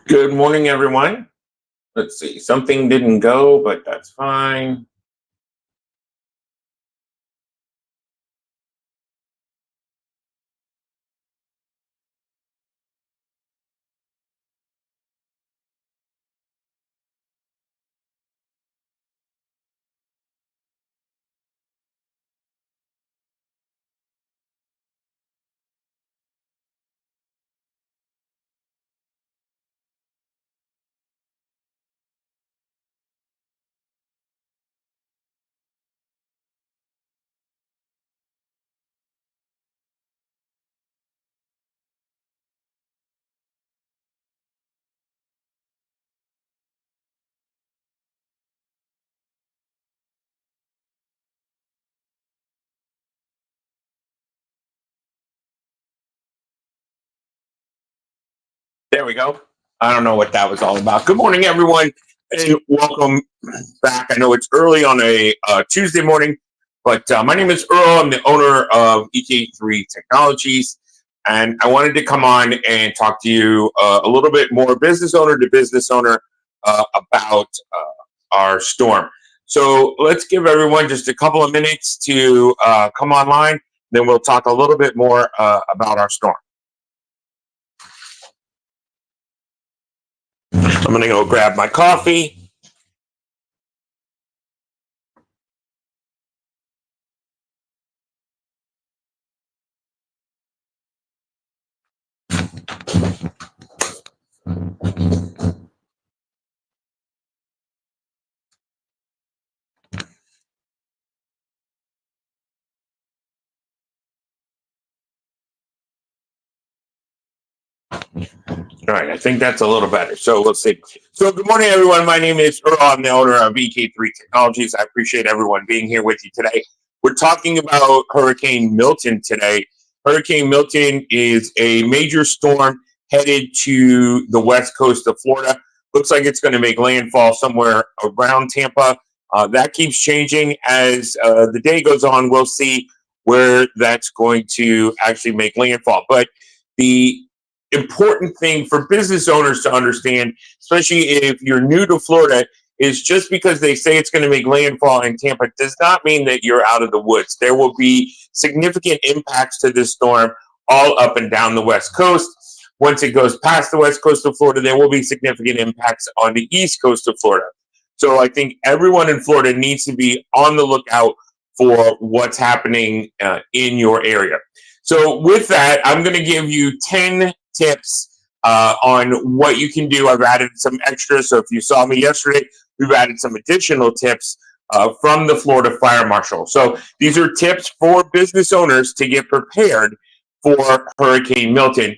Good morning, everyone. Let's see, something didn't go, but that's fine. There we go. I don't know what that was all about. Good morning, everyone, and welcome back. I know it's early on a Tuesday morning, but my name is Earl. I'm the owner of EK3 Technologies, and I wanted to come on and talk to you a little bit more business owner to business owner about our storm. So let's give everyone just a couple of minutes to come online. Then we'll talk a little bit more about our storm. I'm going to go grab my coffee. All right, I think that's a little better. So let's see. So good morning, everyone. My name is Earl. I'm the owner of EK3 Technologies. I appreciate everyone being here with you today. We're talking about Hurricane Milton today. Hurricane Milton is a major storm headed to the west coast of Florida. Looks like it's going to make landfall somewhere around Tampa. That keeps changing as the day goes on. We'll see where that's going to actually make landfall. But the important thing for business owners to understand, especially if you're new to Florida, is just because they say it's going to make landfall in Tampa does not mean that you're out of the woods. There will be significant impacts to this storm all up and down the West Coast. Once it goes past the West Coast of Florida, there will be significant impacts on the East Coast of Florida. So I think everyone in Florida needs to be on the lookout for what's happening in your area. So with that, I'm going to give you 10 tips on what you can do. I've added some extras. So if you saw me yesterday, we've added some additional tips from the Florida Fire Marshal. So these are tips for business owners to get prepared for Hurricane Milton.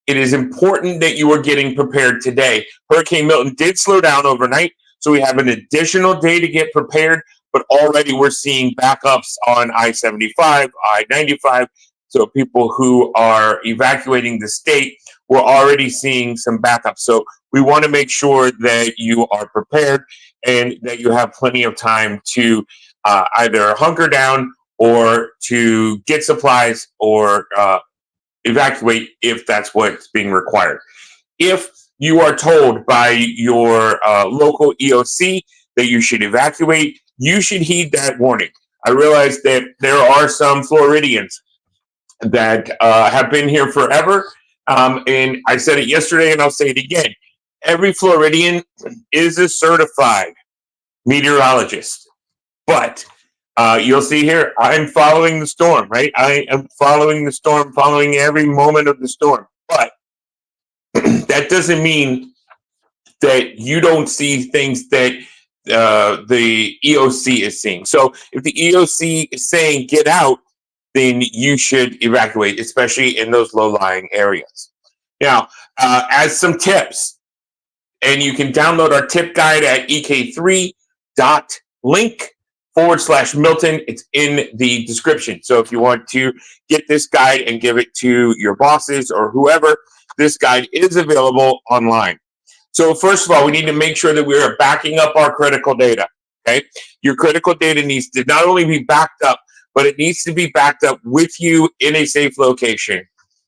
It is important that you are getting prepared today. Hurricane Milton did slow down overnight, so we have an additional day to get prepared, but already we're seeing backups on I-75, I-95. So people who are evacuating the state, we're already seeing some backups. So we want to make sure that you are prepared and that you have plenty of time to either hunker down or to get supplies or evacuate if that's what's being required. If you are told by your local EOC that you should evacuate, you should heed that warning. I realize that there are some Floridians that have been here forever. And I said it yesterday and I'll say it again. Every Floridian is a certified meteorologist. But you'll see here, I'm following the storm, right? I am following the storm, following every moment of the storm. But that doesn't mean that you don't see things that the EOC is seeing. So if the EOC is saying get out, then you should evacuate, especially in those low-lying areas. Now, as some tips, and you can download our tip guide at ek3.link/Milton. It's in the description. So if you want to get this guide and give it to your bosses or whoever, this guide is available online. So first of all, we need to make sure that we are backing up our critical data. Okay, your critical data needs to not only be backed up, but it needs to be backed up with you in a safe location.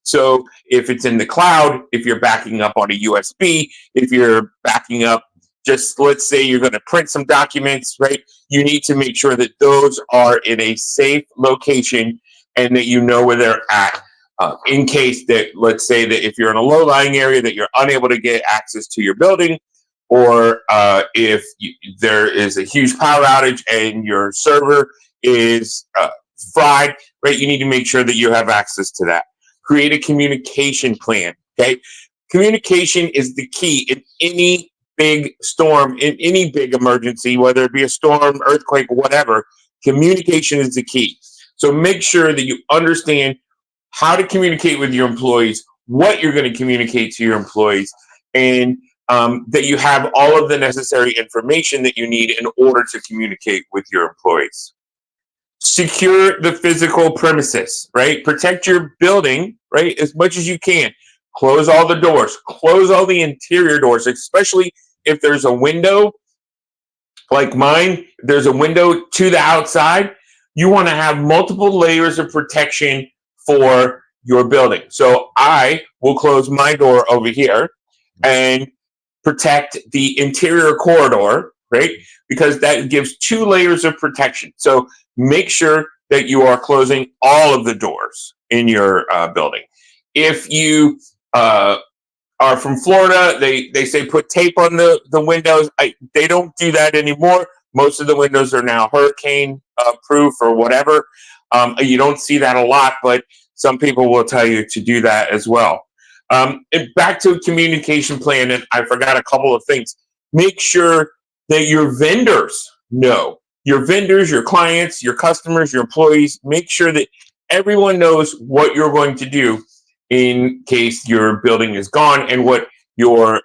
So if it's in the cloud, if you're backing up on a USB, if you're backing up, just let's say you're going to print some documents, right? You need to make sure that those are in a safe location and that you know where they're at. In case that, let's say that if you're in a low-lying area that you're unable to get access to your building, or if there is a huge power outage and your server is fried, right? You need to make sure that you have access to that. Create a communication plan, okay? Communication is the key in any big storm, in any big emergency, whether it be a storm, earthquake, whatever. Communication is the key. So make sure that you understand how to communicate with your employees, what you're going to communicate to your employees, and that you have all of the necessary information that you need in order to communicate with your employees. Secure the physical premises, right? Protect your building, right, as much as you can. Close all the doors, close all the interior doors, especially if there's a window like mine, there's a window to the outside. You want to have multiple layers of protection for your building. So I will close my door over here and protect the interior corridor, right? Because that gives 2 layers of protection. So make sure that you are closing all of the doors in your building. If you are from Florida, they say put tape on the windows. They don't do that anymore. Most of the windows are now hurricane proof or whatever. You don't see that a lot, but some people will tell you to do that as well. And back to a communication plan, and I forgot a couple of things. Make sure that your vendors know. Your vendors, your clients, your customers, your employees, make sure that everyone knows what you're going to do in case your building is gone and what your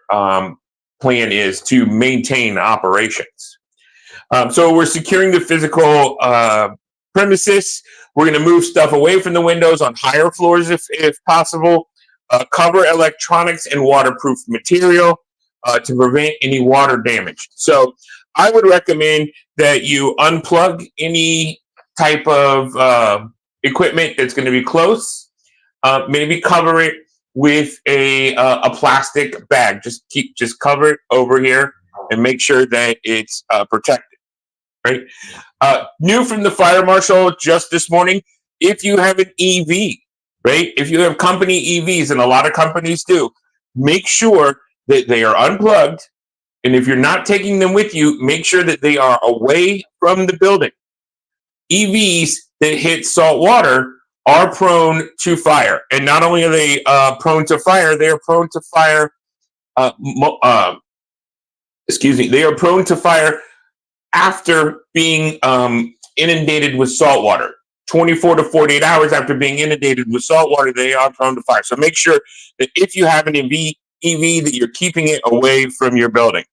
plan is to maintain operations. So we're securing the physical premises. We're going to move stuff away from the windows on higher floors if possible. Cover electronics and waterproof material to prevent any water damage. So I would recommend that you unplug any type of equipment that's going to be close. Maybe cover it with a plastic bag. Just cover it over here and make sure that it's protected. Right. New from the fire marshal just this morning. If you have an EV, right? If you have company EVs, and a lot of companies do, make sure that they are unplugged. And if you're not taking them with you, make sure that they are away from the building. EVs that hit salt water are prone to fire. And not only are they prone to fire, they are prone to fire. They are prone to fire after being inundated with salt water. 24 to 48 hours after being inundated with salt water, they are prone to fire. So make sure that if you have an EV, that you're keeping it away from your building.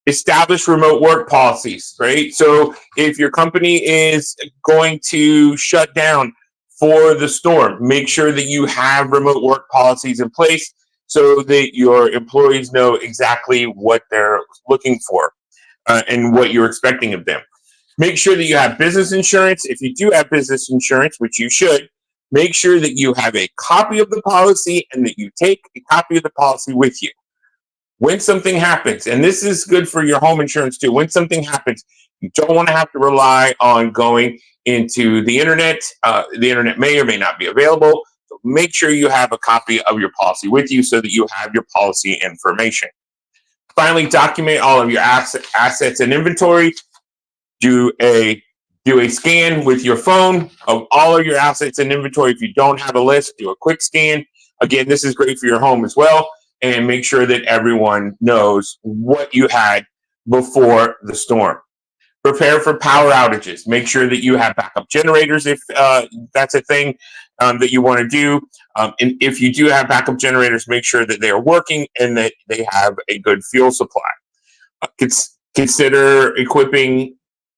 Establish remote work policies, right? So if your company is going to shut down for the storm, make sure that you have remote work policies in place so that your employees know exactly what they're looking for and what you're expecting of them. Make sure that you have business insurance. If you do have business insurance, which you should, make sure that you have a copy of the policy and that you take a copy of the policy with you. When something happens, and this is good for your home insurance too, when something happens, you don't want to have to rely on going into the internet. The internet may or may not be available. So make sure you have a copy of your policy with you so that you have your policy information. Finally, document all of your assets and inventory. Do a scan with your phone of all of your assets and inventory. If you don't have a list, do a quick scan. Again, this is great for your home as well. And make sure that everyone knows what you had before the storm. Prepare for power outages. Make sure that you have backup generators if that's a thing that you want to do. And if you do have backup generators, make sure that they are working and that they have a good fuel supply. Consider equipping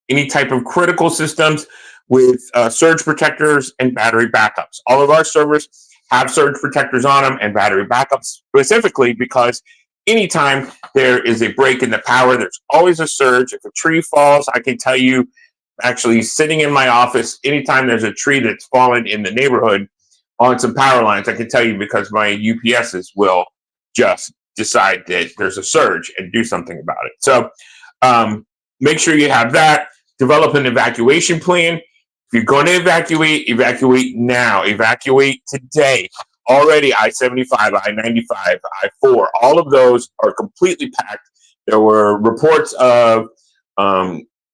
any type of critical systems with surge protectors and battery backups. All of our servers have surge protectors on them and battery backups specifically because anytime there is a break in the power, there's always a surge. If a tree falls, I can tell you, actually sitting in my office, anytime there's a tree that's fallen in the neighborhood on some power lines, I can tell you because my UPSs will just decide that there's a surge and do something about it. So make sure you have that. Develop an evacuation plan. If you're going to evacuate, evacuate now. Evacuate today. Already I-75, I-95, I-4, all of those are completely packed. There were reports of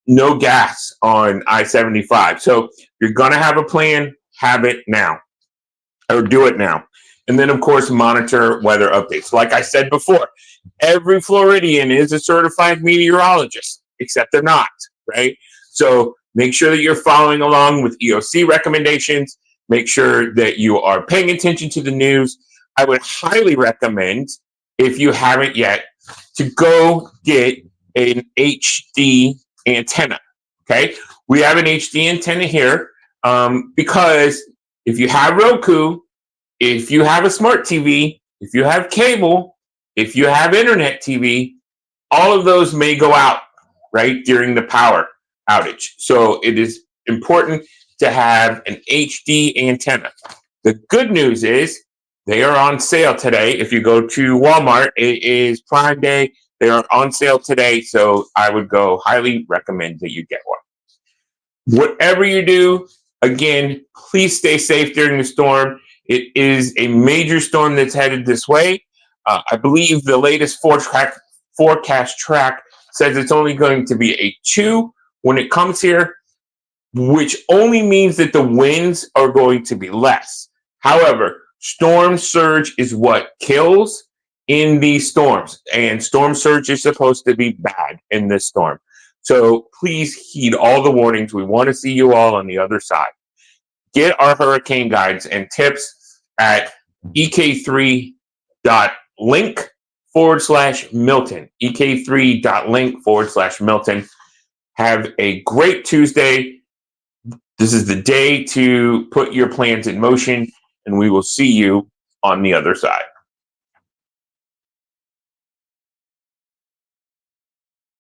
no gas on I-75. So if you're going to have a plan, have it now or do it now. And then, of course, monitor weather updates. Like I said before, every Floridian is a certified meteorologist, except they're not, right? So make sure that you're following along with EOC recommendations. Make sure that you are paying attention to the news. I would highly recommend, if you haven't yet, to go get an HD antenna, okay? We have an HD antenna here because if you have Roku, if you have a smart TV, if you have cable, if you have internet TV, all of those may go out, right, during the power outage. So it is important to have an HD antenna. The good news is they are on sale today. If you go to Walmart, it is Prime Day. They are on sale today, so I would go highly recommend that you get one. Whatever you do, again, please stay safe during the storm. It is a major storm that's headed this way. I believe the latest forecast track says it's only going to be a 2 when it comes here, which only means that the winds are going to be less. However, storm surge is what kills in these storms, and storm surge is supposed to be bad in this storm. So please heed all the warnings. We want to see you all on the other side. Get our hurricane guides and tips at ek3.link/Milton. ek3.link/Milton. Have a great Tuesday. This is the day to put your plans in motion, and we will see you on the other side.